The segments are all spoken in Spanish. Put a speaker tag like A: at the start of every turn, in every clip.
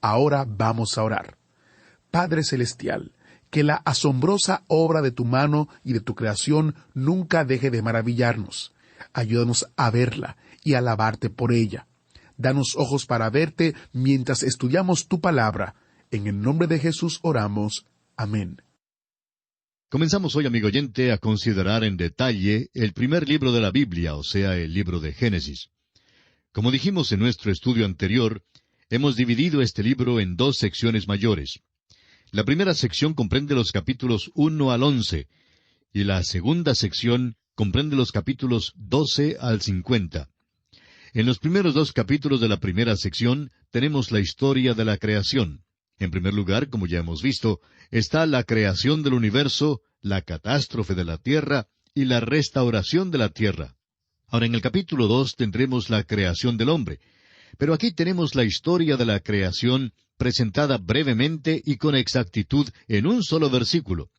A: Ahora vamos a orar. Padre Celestial, que la asombrosa obra de tu mano y de tu creación nunca deje de maravillarnos. Ayúdanos a verla y a alabarte por ella. Danos ojos para verte mientras estudiamos tu palabra. En el nombre de Jesús oramos. Amén.
B: Comenzamos hoy, amigo oyente, a considerar en detalle el primer libro de la Biblia, o sea, el libro de Génesis. Como dijimos en nuestro estudio anterior, hemos dividido este libro en dos secciones mayores. La primera sección comprende los capítulos 1 al 11, y la segunda sección comprende los capítulos 12 al 50. En los primeros dos capítulos de la primera sección tenemos la historia de la creación. En primer lugar, como ya hemos visto, está la creación del universo, la catástrofe de la tierra y la restauración de la tierra. Ahora, en el capítulo 2 tendremos la creación del hombre. Pero aquí tenemos la historia de la creación presentada brevemente y con exactitud en un solo versículo.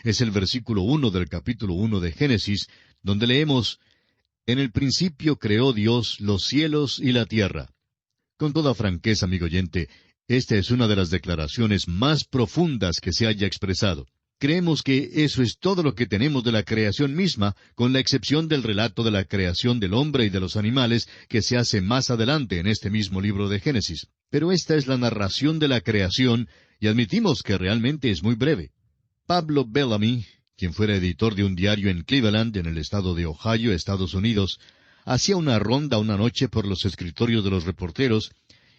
B: Es el versículo 1 del capítulo 1 de Génesis, donde leemos: «En el principio creó Dios los cielos y la tierra». Con toda franqueza, amigo oyente, esta es una de las declaraciones más profundas que se haya expresado. Creemos que eso es todo lo que tenemos de la creación misma, con la excepción del relato de la creación del hombre y de los animales, que se hace más adelante en este mismo libro de Génesis. Pero esta es la narración de la creación, y admitimos que realmente es muy breve. Pablo Bellamy, quien fuera editor de un diario en Cleveland, en el estado de Ohio, Estados Unidos, hacía una ronda una noche por los escritorios de los reporteros,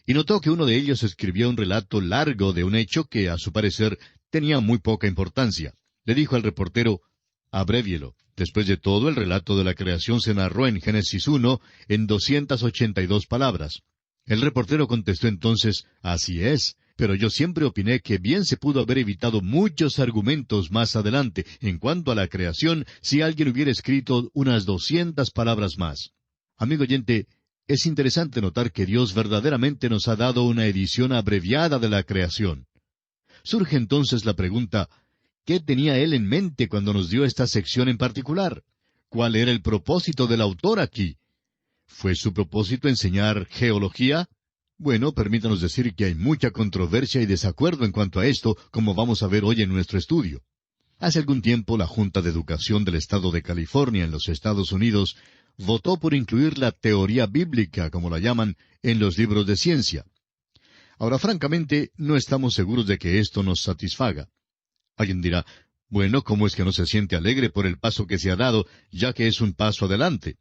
B: y notó que uno de ellos escribía un relato largo de un hecho que, a su parecer, tenía muy poca importancia. Le dijo al reportero: «Abrévielo». Después de todo, el relato de la creación se narró en Génesis 1 en 282 palabras. El reportero contestó entonces: «Así es, pero yo siempre opiné que bien se pudo haber evitado muchos argumentos más adelante en cuanto a la creación si alguien hubiera escrito unas 200 palabras más». Amigo oyente, es interesante notar que Dios verdaderamente nos ha dado una edición abreviada de la creación. Surge entonces la pregunta: ¿qué tenía Él en mente cuando nos dio esta sección en particular? ¿Cuál era el propósito del autor aquí? ¿Fue su propósito enseñar geología? Bueno, permítanos decir que hay mucha controversia y desacuerdo en cuanto a esto, como vamos a ver hoy en nuestro estudio. Hace algún tiempo, la Junta de Educación del Estado de California, en los Estados Unidos, votó por incluir la teoría bíblica, como la llaman, en los libros de ciencia. Ahora, francamente, no estamos seguros de que esto nos satisfaga. Alguien dirá: «Bueno, ¿cómo es que no se siente alegre por el paso que se ha dado, ya que es un paso adelante?»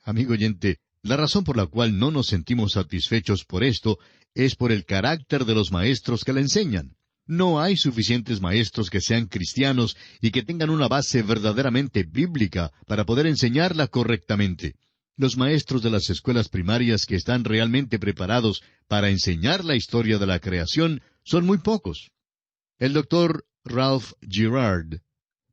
B: Amigo oyente, la razón por la cual no nos sentimos satisfechos por esto es por el carácter de los maestros que la enseñan. No hay suficientes maestros que sean cristianos y que tengan una base verdaderamente bíblica para poder enseñarla correctamente. Los maestros de las escuelas primarias que están realmente preparados para enseñar la historia de la creación son muy pocos. El doctor Ralph Girard,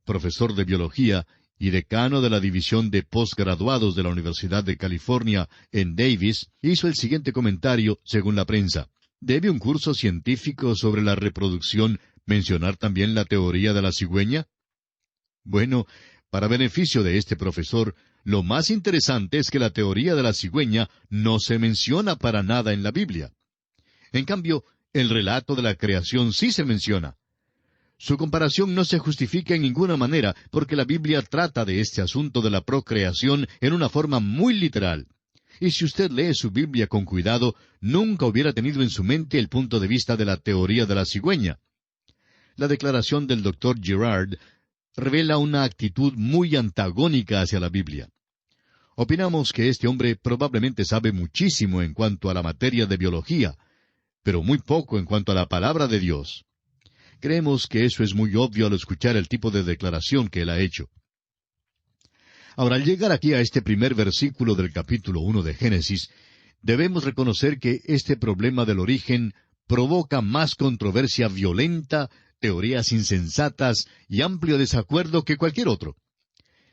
B: profesor de biología y decano de la división de postgraduados de la Universidad de California en Davis, hizo el siguiente comentario según la prensa: ¿debe un curso científico sobre la reproducción mencionar también la teoría de la cigüeña? Bueno, para beneficio de este profesor, lo más interesante es que la teoría de la cigüeña no se menciona para nada en la Biblia. En cambio, el relato de la creación sí se menciona. Su comparación no se justifica en ninguna manera, porque la Biblia trata de este asunto de la procreación en una forma muy literal. Y si usted lee su Biblia con cuidado, nunca hubiera tenido en su mente el punto de vista de la teoría de la cigüeña. La declaración del Dr. Girard revela una actitud muy antagónica hacia la Biblia. Opinamos que este hombre probablemente sabe muchísimo en cuanto a la materia de biología, pero muy poco en cuanto a la palabra de Dios. Creemos que eso es muy obvio al escuchar el tipo de declaración que él ha hecho. Ahora, al llegar aquí a este primer versículo del capítulo 1 de Génesis, debemos reconocer que este problema del origen provoca más controversia violenta, teorías insensatas y amplio desacuerdo que cualquier otro.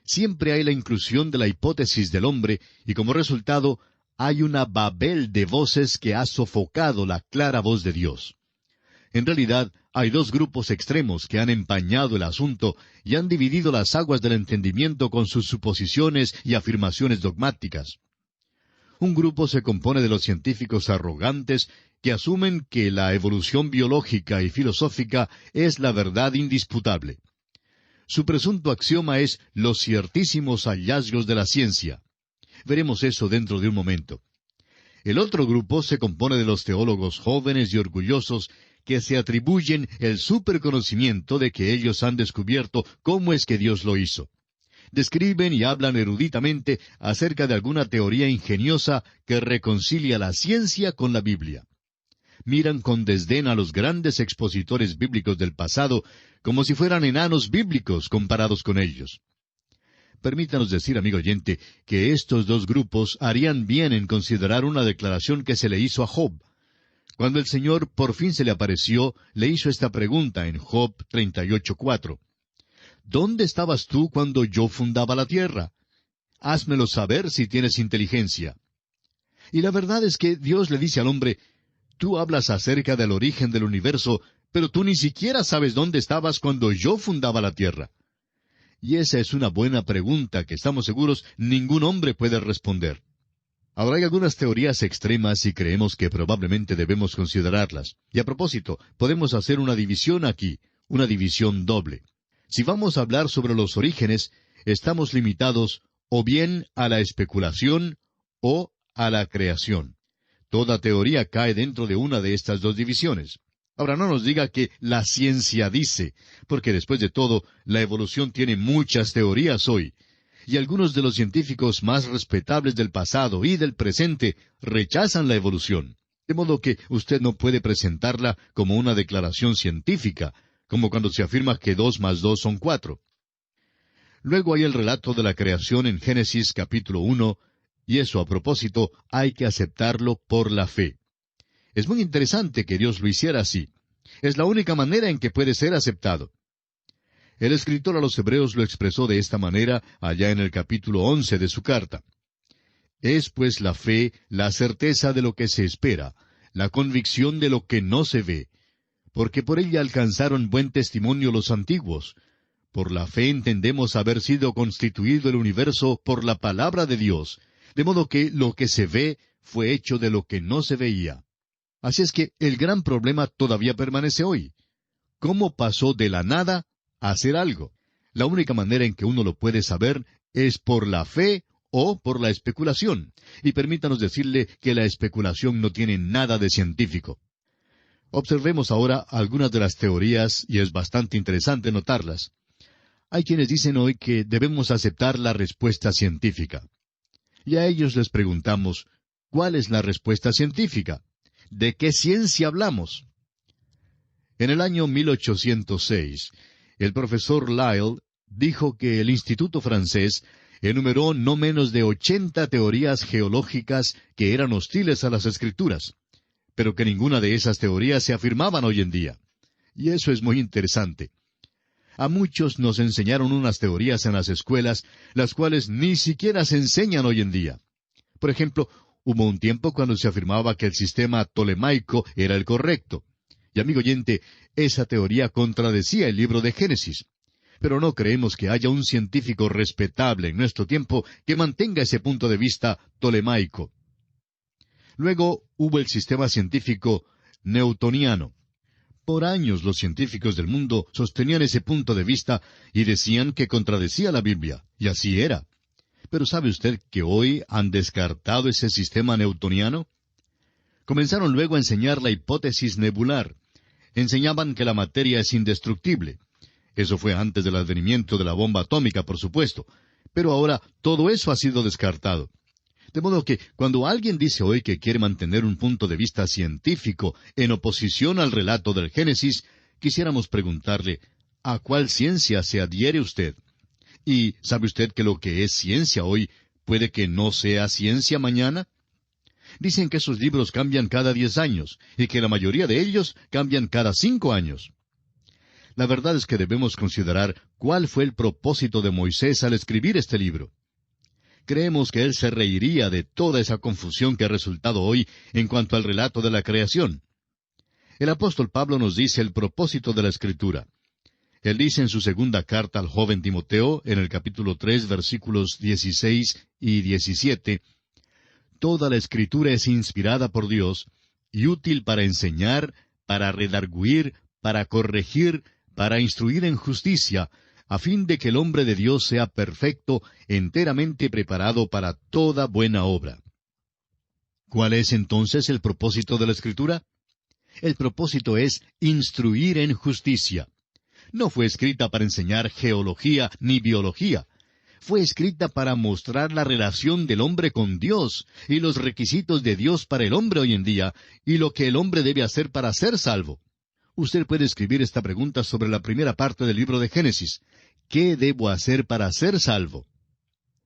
B: Siempre hay la inclusión de la hipótesis del hombre, y como resultado hay una babel de voces que ha sofocado la clara voz de Dios. En realidad, hay dos grupos extremos que han empañado el asunto y han dividido las aguas del entendimiento con sus suposiciones y afirmaciones dogmáticas. Un grupo se compone de los científicos arrogantes que asumen que la evolución biológica y filosófica es la verdad indisputable. Su presunto axioma es los ciertísimos hallazgos de la ciencia. Veremos eso dentro de un momento. El otro grupo se compone de los teólogos jóvenes y orgullosos que se atribuyen el superconocimiento de que ellos han descubierto cómo es que Dios lo hizo. Describen y hablan eruditamente acerca de alguna teoría ingeniosa que reconcilia la ciencia con la Biblia. Miran con desdén a los grandes expositores bíblicos del pasado como si fueran enanos bíblicos comparados con ellos. Permítanos decir, amigo oyente, que estos dos grupos harían bien en considerar una declaración que se le hizo a Job. Cuando el Señor por fin se le apareció, le hizo esta pregunta en Job 38:4. ¿Dónde estabas tú cuando yo fundaba la tierra? Házmelo saber si tienes inteligencia. Y la verdad es que Dios le dice al hombre, tú hablas acerca del origen del universo, pero tú ni siquiera sabes dónde estabas cuando yo fundaba la tierra. Y esa es una buena pregunta que estamos seguros ningún hombre puede responder. Ahora hay algunas teorías extremas y creemos que probablemente debemos considerarlas. Y a propósito, podemos hacer una división aquí, una división doble. Si vamos a hablar sobre los orígenes, estamos limitados o bien a la especulación o a la creación. Toda teoría cae dentro de una de estas dos divisiones. Ahora no nos diga que la ciencia dice, porque después de todo, la evolución tiene muchas teorías hoy, y algunos de los científicos más respetables del pasado y del presente rechazan la evolución, de modo que usted no puede presentarla como una declaración científica, como cuando se afirma que 2 más 2 son 4. Luego hay el relato de la creación en Génesis capítulo 1, y eso a propósito hay que aceptarlo por la fe. Es muy interesante que Dios lo hiciera así. Es la única manera en que puede ser aceptado. El escritor a los Hebreos lo expresó de esta manera allá en el capítulo 11 de su carta. Es pues la fe la certeza de lo que se espera, la convicción de lo que no se ve, porque por ella alcanzaron buen testimonio los antiguos. Por la fe entendemos haber sido constituido el universo por la palabra de Dios, de modo que lo que se ve fue hecho de lo que no se veía. Así es que el gran problema todavía permanece hoy. ¿Cómo pasó de la nada a hacer algo? La única manera en que uno lo puede saber es por la fe o por la especulación. Y permítanos decirle que la especulación no tiene nada de científico. Observemos ahora algunas de las teorías, y es bastante interesante notarlas. Hay quienes dicen hoy que debemos aceptar la respuesta científica. Y a ellos les preguntamos, ¿cuál es la respuesta científica? ¿De qué ciencia hablamos? En el año 1806, el profesor Lyell dijo que el Instituto francés enumeró no menos de 80 teorías geológicas que eran hostiles a las Escrituras, pero que ninguna de esas teorías se afirmaban hoy en día. Y eso es muy interesante. A muchos nos enseñaron unas teorías en las escuelas, las cuales ni siquiera se enseñan hoy en día. Por ejemplo, hubo un tiempo cuando se afirmaba que el sistema tolemaico era el correcto. Y amigo oyente, esa teoría contradecía el libro de Génesis. Pero no creemos que haya un científico respetable en nuestro tiempo que mantenga ese punto de vista tolemaico. Luego hubo el sistema científico newtoniano. Por años los científicos del mundo sostenían ese punto de vista y decían que contradecía la Biblia, y así era. Pero ¿sabe usted que hoy han descartado ese sistema newtoniano? Comenzaron luego a enseñar la hipótesis nebular. Enseñaban que la materia es indestructible. Eso fue antes del advenimiento de la bomba atómica, por supuesto. Pero ahora todo eso ha sido descartado. De modo que cuando alguien dice hoy que quiere mantener un punto de vista científico en oposición al relato del Génesis, quisiéramos preguntarle, ¿a cuál ciencia se adhiere usted? ¿Y sabe usted que lo que es ciencia hoy puede que no sea ciencia mañana? Dicen que esos libros cambian cada 10 años, y que la mayoría de ellos cambian cada 5 años. La verdad es que debemos considerar cuál fue el propósito de Moisés al escribir este libro. Creemos que él se reiría de toda esa confusión que ha resultado hoy en cuanto al relato de la creación. El apóstol Pablo nos dice el propósito de la Escritura. Él dice en su segunda carta al joven Timoteo, en el capítulo 3, versículos 16 y 17, «Toda la Escritura es inspirada por Dios y útil para enseñar, para redarguir, para corregir, para instruir en justicia, a fin de que el hombre de Dios sea perfecto, enteramente preparado para toda buena obra. ¿Cuál es entonces el propósito de la Escritura? El propósito es instruir en justicia. No fue escrita para enseñar geología ni biología. Fue escrita para mostrar la relación del hombre con Dios y los requisitos de Dios para el hombre hoy en día y lo que el hombre debe hacer para ser salvo. Usted puede escribir esta pregunta sobre la primera parte del libro de Génesis. ¿Qué debo hacer para ser salvo?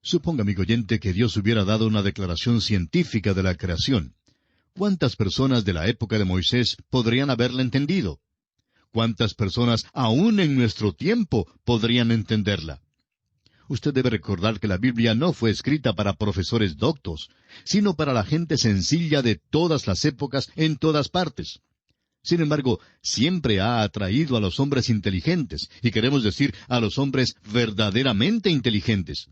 B: Suponga, amigo oyente, que Dios hubiera dado una declaración científica de la creación. ¿Cuántas personas de la época de Moisés podrían haberla entendido? ¿Cuántas personas aún en nuestro tiempo podrían entenderla? Usted debe recordar que la Biblia no fue escrita para profesores doctos, sino para la gente sencilla de todas las épocas en todas partes. Sin embargo, siempre ha atraído a los hombres inteligentes, y queremos decir a los hombres verdaderamente inteligentes.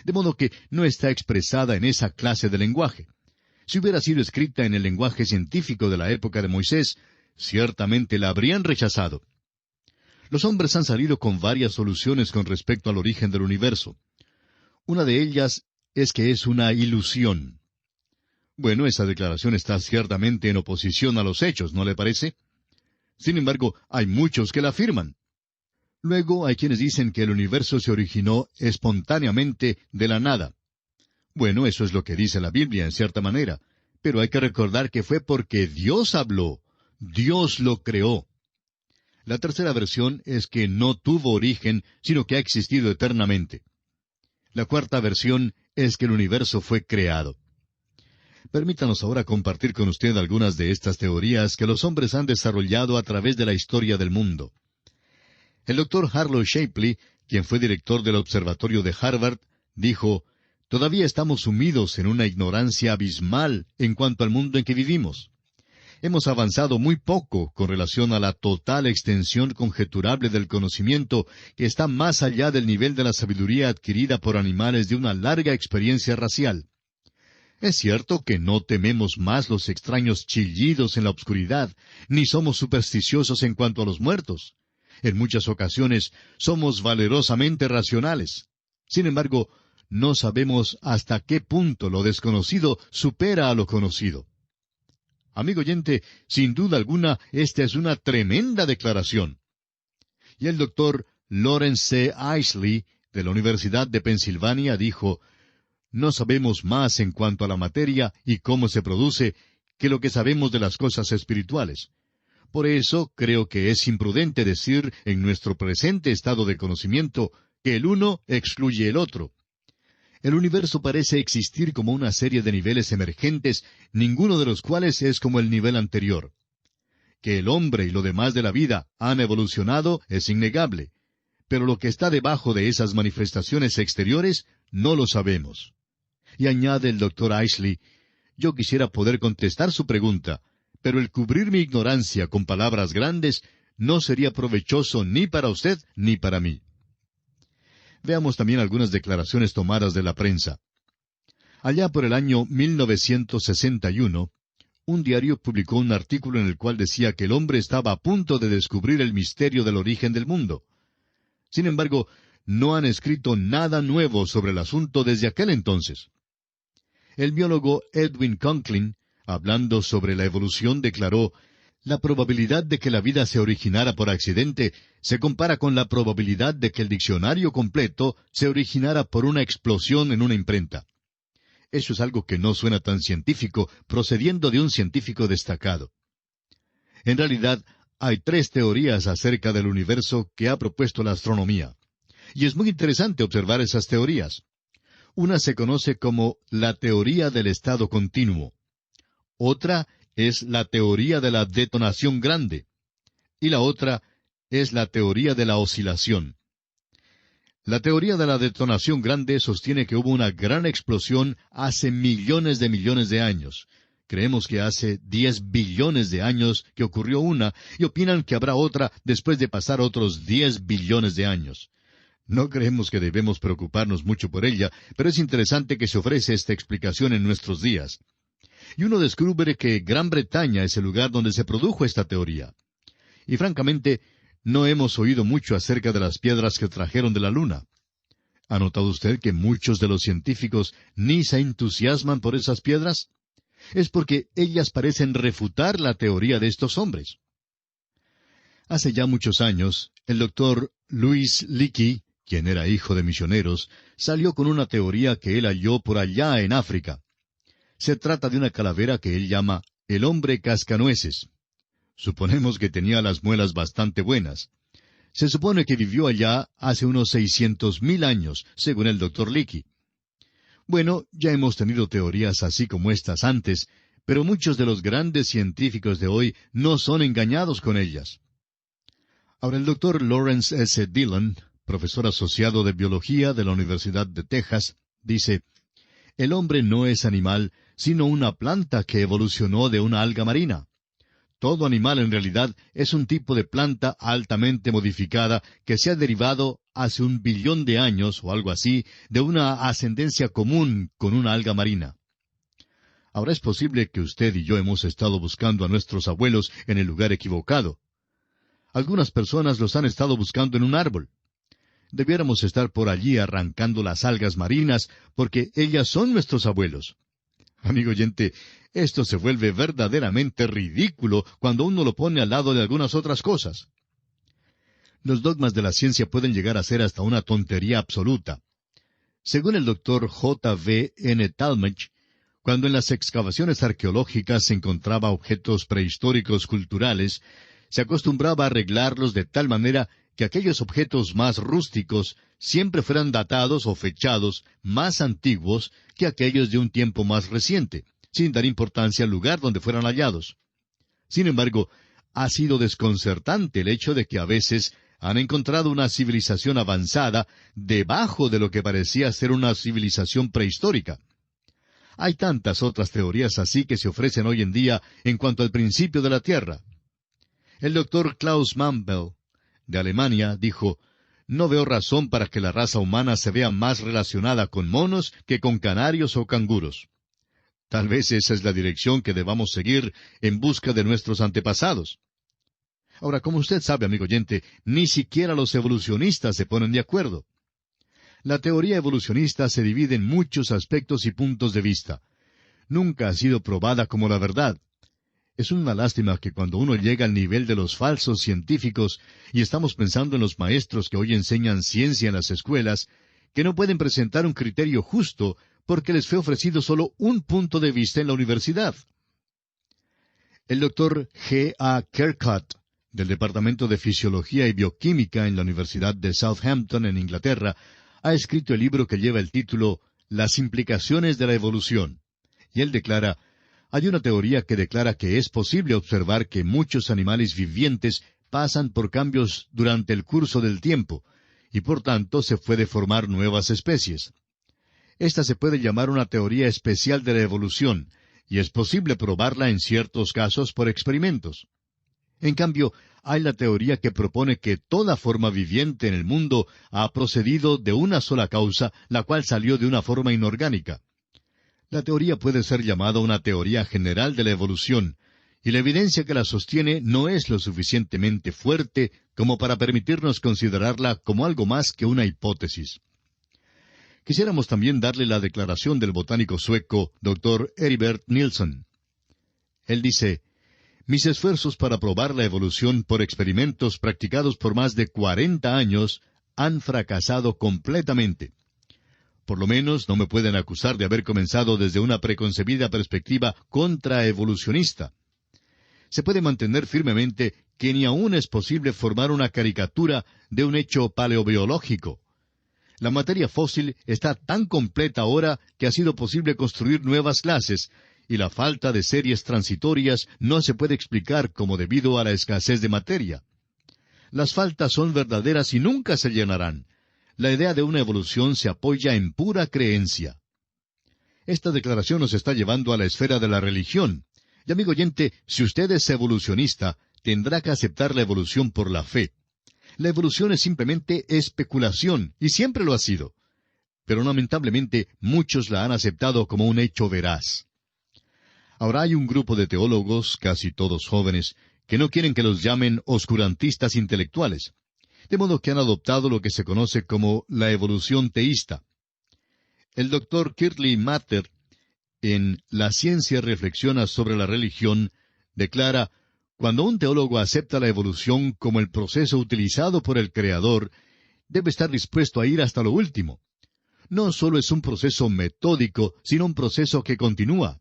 B: De modo que no está expresada en esa clase de lenguaje. Si hubiera sido escrita en el lenguaje científico de la época de Moisés, ciertamente la habrían rechazado. Los hombres han salido con varias soluciones con respecto al origen del universo. Una de ellas es que es una ilusión. Bueno, esa declaración está ciertamente en oposición a los hechos, ¿no le parece? Sin embargo, hay muchos que la afirman. Luego hay quienes dicen que el universo se originó espontáneamente de la nada. Bueno, eso es lo que dice la Biblia en cierta manera, pero hay que recordar que fue porque Dios habló, Dios lo creó. La tercera versión es que no tuvo origen, sino que ha existido eternamente. La cuarta versión es que el universo fue creado. Permítanos ahora compartir con usted algunas de estas teorías que los hombres han desarrollado a través de la historia del mundo. El doctor Harlow Shapley, quien fue director del Observatorio de Harvard, dijo: «Todavía estamos sumidos en una ignorancia abismal en cuanto al mundo en que vivimos. Hemos avanzado muy poco con relación a la total extensión conjeturable del conocimiento que está más allá del nivel de la sabiduría adquirida por animales de una larga experiencia racial. Es cierto que no tememos más los extraños chillidos en la obscuridad, ni somos supersticiosos en cuanto a los muertos. En muchas ocasiones somos valerosamente racionales. Sin embargo, no sabemos hasta qué punto lo desconocido supera a lo conocido». Amigo oyente, sin duda alguna, esta es una tremenda declaración. Y el doctor Lawrence C. Isley, de la Universidad de Pensilvania, dijo: «No sabemos más en cuanto a la materia y cómo se produce que lo que sabemos de las cosas espirituales. Por eso creo que es imprudente decir, en nuestro presente estado de conocimiento, que el uno excluye el otro. El universo parece existir como una serie de niveles emergentes, ninguno de los cuales es como el nivel anterior. Que el hombre y lo demás de la vida han evolucionado es innegable, pero lo que está debajo de esas manifestaciones exteriores no lo sabemos». Y añade el doctor Isley: «Yo quisiera poder contestar su pregunta, pero el cubrir mi ignorancia con palabras grandes no sería provechoso ni para usted ni para mí». Veamos también algunas declaraciones tomadas de la prensa. Allá por el año 1961, un diario publicó un artículo en el cual decía que el hombre estaba a punto de descubrir el misterio del origen del mundo. Sin embargo, no han escrito nada nuevo sobre el asunto desde aquel entonces. El biólogo Edwin Conklin, hablando sobre la evolución, declaró: «La probabilidad de que la vida se originara por accidente se compara con la probabilidad de que el diccionario completo se originara por una explosión en una imprenta». Eso es algo que no suena tan científico, procediendo de un científico destacado. En realidad, hay 3 teorías acerca del universo que ha propuesto la astronomía. Y es muy interesante observar esas teorías. Una se conoce como la teoría del estado continuo. Otra es la teoría de la detonación grande. Y la otra es la teoría de la oscilación. La teoría de la detonación grande sostiene que hubo una gran explosión hace millones de años. Creemos que hace 10 billones de años que ocurrió una, y opinan que habrá otra después de pasar otros 10 billones de años. No creemos que debemos preocuparnos mucho por ella, pero es interesante que se ofrece esta explicación en nuestros días. Y uno descubre que Gran Bretaña es el lugar donde se produjo esta teoría. Y francamente, no hemos oído mucho acerca de las piedras que trajeron de la Luna. ¿Ha notado usted que muchos de los científicos ni se entusiasman por esas piedras? Es porque ellas parecen refutar la teoría de estos hombres. Hace ya muchos años, el doctor Louis Leakey, quien era hijo de misioneros, salió con una teoría que él halló por allá en África. Se trata de una calavera que él llama el hombre cascanueces. Suponemos que tenía las muelas bastante buenas. Se supone que vivió allá hace unos 600,000 años, según el doctor Leakey. Bueno, ya hemos tenido teorías así como estas antes, pero muchos de los grandes científicos de hoy no son engañados con ellas. Ahora, el doctor Lawrence S. Dillon, profesor asociado de biología de la Universidad de Texas, dice, «El hombre no es animal, sino una planta que evolucionó de una alga marina. Todo animal en realidad es un tipo de planta altamente modificada que se ha derivado hace 1 billón de años o algo así de una ascendencia común con una alga marina». Ahora es posible que usted y yo hemos estado buscando a nuestros abuelos en el lugar equivocado. Algunas personas los han estado buscando en un árbol. Debiéramos estar por allí arrancando las algas marinas, porque ellas son nuestros abuelos. Amigo oyente, esto se vuelve verdaderamente ridículo cuando uno lo pone al lado de algunas otras cosas. Los dogmas de la ciencia pueden llegar a ser hasta una tontería absoluta. Según el doctor J. V. N. Talmage, cuando en las excavaciones arqueológicas se encontraba objetos prehistóricos culturales, se acostumbraba a arreglarlos de tal manera que aquellos objetos más rústicos siempre fueran datados o fechados más antiguos que aquellos de un tiempo más reciente, sin dar importancia al lugar donde fueran hallados. Sin embargo, ha sido desconcertante el hecho de que a veces han encontrado una civilización avanzada debajo de lo que parecía ser una civilización prehistórica. Hay tantas otras teorías así que se ofrecen hoy en día en cuanto al principio de la Tierra. El doctor Klaus Mantel, de Alemania, dijo, «No veo razón para que la raza humana se vea más relacionada con monos que con canarios o canguros». Tal vez esa es la dirección que debamos seguir en busca de nuestros antepasados. Ahora, como usted sabe, amigo oyente, ni siquiera los evolucionistas se ponen de acuerdo. La teoría evolucionista se divide en muchos aspectos y puntos de vista. Nunca ha sido probada como la verdad. Es una lástima que cuando uno llega al nivel de los falsos científicos, y estamos pensando en los maestros que hoy enseñan ciencia en las escuelas, que no pueden presentar un criterio justo porque les fue ofrecido solo un punto de vista en la universidad. El doctor G. A. Kercott, del Departamento de Fisiología y Bioquímica en la Universidad de Southampton, en Inglaterra, ha escrito el libro que lleva el título «Las implicaciones de la evolución». Y él declara, «Hay una teoría que declara que es posible observar que muchos animales vivientes pasan por cambios durante el curso del tiempo, y por tanto se puede formar nuevas especies. Esta se puede llamar una teoría especial de la evolución, y es posible probarla en ciertos casos por experimentos. En cambio, hay la teoría que propone que toda forma viviente en el mundo ha procedido de una sola causa, la cual salió de una forma inorgánica. La teoría puede ser llamada una teoría general de la evolución, y la evidencia que la sostiene no es lo suficientemente fuerte como para permitirnos considerarla como algo más que una hipótesis. Quisiéramos también darle la declaración del botánico sueco, Dr. Heribert Nilsson. Él dice, «Mis esfuerzos para probar la evolución por experimentos practicados por más de 40 años han fracasado completamente. Por lo menos no me pueden acusar de haber comenzado desde una preconcebida perspectiva contraevolucionista. Se puede mantener firmemente que ni aún es posible formar una caricatura de un hecho paleobiológico. La materia fósil está tan completa ahora que ha sido posible construir nuevas clases, y la falta de series transitorias no se puede explicar como debido a la escasez de materia. Las faltas son verdaderas y nunca se llenarán. La idea de una evolución se apoya en pura creencia». Esta declaración nos está llevando a la esfera de la religión. Y amigo oyente, si usted es evolucionista, tendrá que aceptar la evolución por la fe. La evolución es simplemente especulación, y siempre lo ha sido. Pero lamentablemente muchos la han aceptado como un hecho veraz. Ahora hay un grupo de teólogos, casi todos jóvenes, que no quieren que los llamen oscurantistas intelectuales, de modo que han adoptado lo que se conoce como la evolución teísta. El doctor Kirtley Mather, en La ciencia reflexiona sobre la religión, declara: cuando un teólogo acepta la evolución como el proceso utilizado por el Creador, debe estar dispuesto a ir hasta lo último. No solo es un proceso metódico, sino un proceso que continúa.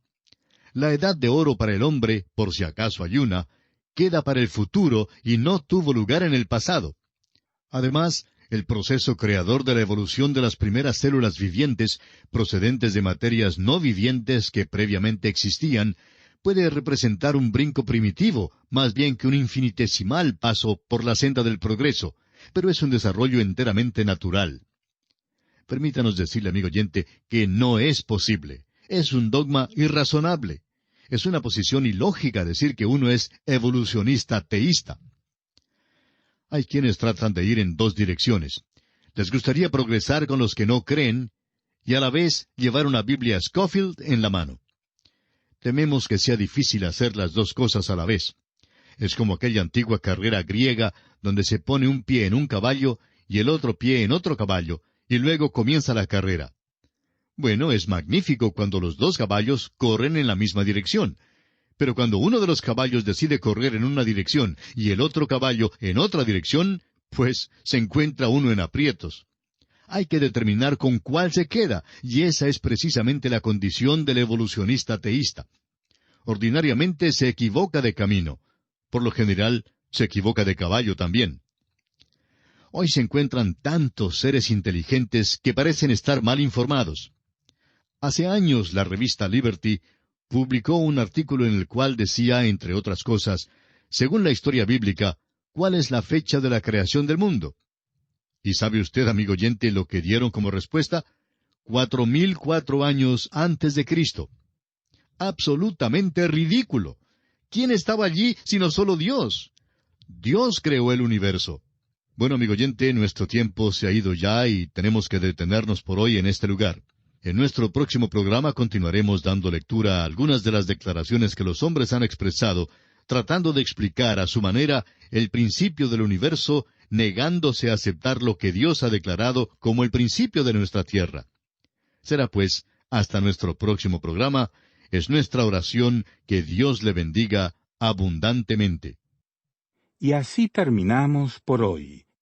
B: La edad de oro para el hombre, por si acaso hay una, queda para el futuro y no tuvo lugar en el pasado. Además, el proceso creador de la evolución de las primeras células vivientes, procedentes de materias no vivientes que previamente existían, puede representar un brinco primitivo, más bien que un infinitesimal paso por la senda del progreso, pero es un desarrollo enteramente natural. Permítanos decirle, amigo oyente, que no es posible. Es un dogma irrazonable. Es una posición ilógica decir que uno es evolucionista teísta. Hay quienes tratan de ir en dos direcciones. Les gustaría progresar con los que no creen y a la vez llevar una Biblia Scofield en la mano. Tememos que sea difícil hacer las dos cosas a la vez. Es como aquella antigua carrera griega donde se pone un pie en un caballo y el otro pie en otro caballo, y luego comienza la carrera. Bueno, es magnífico cuando los dos caballos corren en la misma dirección. Pero cuando uno de los caballos decide correr en una dirección y el otro caballo en otra dirección, pues se encuentra uno en aprietos. Hay que determinar con cuál se queda, y esa es precisamente la condición del evolucionista teísta. Ordinariamente se equivoca de camino. Por lo general, se equivoca de caballo también. Hoy se encuentran tantos seres inteligentes que parecen estar mal informados. Hace años la revista Liberty publicó un artículo en el cual decía, entre otras cosas, según la historia bíblica, ¿cuál es la fecha de la creación del mundo? ¿Y sabe usted, amigo oyente, lo que dieron como respuesta? 4004 años antes de Cristo. Absolutamente ridículo. ¿Quién estaba allí sino solo Dios? Dios creó el universo. Bueno, amigo oyente, nuestro tiempo se ha ido ya y tenemos que detenernos por hoy en este lugar. En nuestro próximo programa continuaremos dando lectura a algunas de las declaraciones que los hombres han expresado, tratando de explicar a su manera el principio del universo, negándose a aceptar lo que Dios ha declarado como el principio de nuestra tierra. Será pues, hasta nuestro próximo programa, es nuestra oración que Dios le bendiga abundantemente.
C: Y así terminamos por hoy.